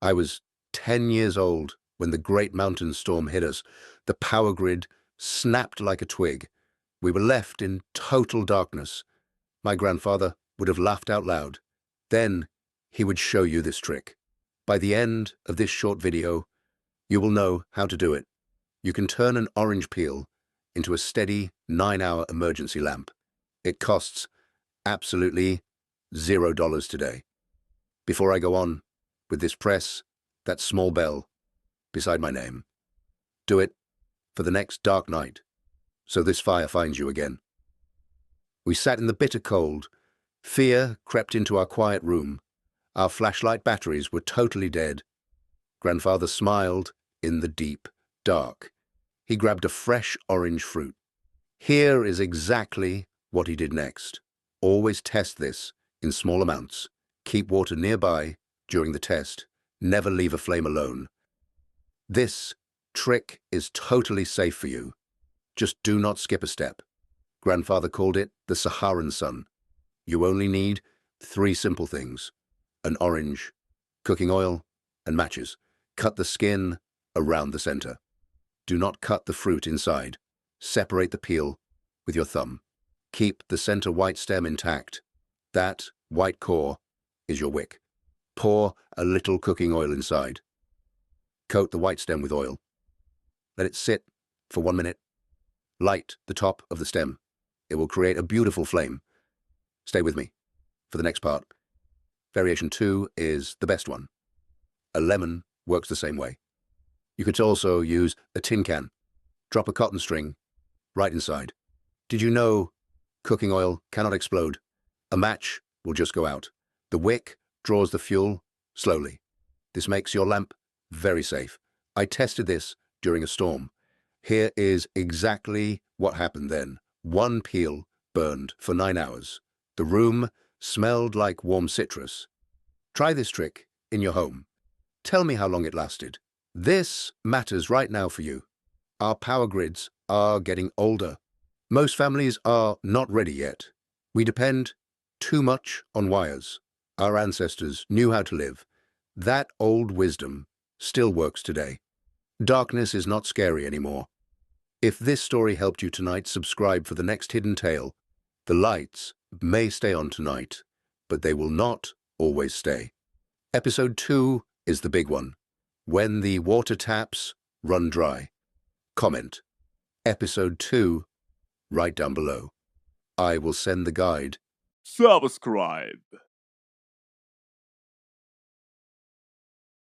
I was 10 years old when the great mountain storm hit us. The power grid snapped like a twig. We were left in total darkness. My grandfather would have laughed out loud. Then he would show you this trick. By the end of this short video, you will know how to do it. You can turn an orange peel into a steady 9-hour emergency lamp. It costs absolutely $0 today. Before I go on with this, press that small bell beside my name. Do it for the next dark night, so this fire finds you again. We sat in the bitter cold. Fear crept into our quiet room. Our flashlight batteries were totally dead. Grandfather smiled in the deep dark. He grabbed a fresh orange fruit. Here is exactly what he did next. Always test this in small amounts. Keep water nearby during the test. Never leave a flame alone. This trick is totally safe for you. Just do not skip a step. Grandfather called it the Saharan sun. You only need 3 simple things: an orange, cooking oil, and matches. Cut the skin around the center. Do not cut the fruit inside. Separate the peel with your thumb. Keep the center white stem intact. That white core is your wick. Pour a little cooking oil inside. Coat the white stem with oil. Let it sit for 1 minute. Light the top of the stem. It will create a beautiful flame. Stay with me for the next part. Variation 2 is the best one. A lemon works the same way. You could also use a tin can. Drop a cotton string right inside. Did you know cooking oil cannot explode? A match will just go out. The wick draws the fuel slowly. This makes your lamp very safe. I tested this during a storm. Here is exactly what happened then. 1 peel burned for 9 hours. The room smelled like warm citrus. Try this trick in your home. Tell me how long it lasted. This matters right now for you. Our power grids are getting older. Most families are not ready yet. We depend too much on wires. Our ancestors knew how to live. That old wisdom still works today. Darkness is not scary anymore. If this story helped you tonight, subscribe for the next hidden tale. The lights may stay on tonight, but they will not always stay. Episode 2 is the big one. When the water taps run dry. Comment Episode 2 right down below. I will send the guide. Subscribe.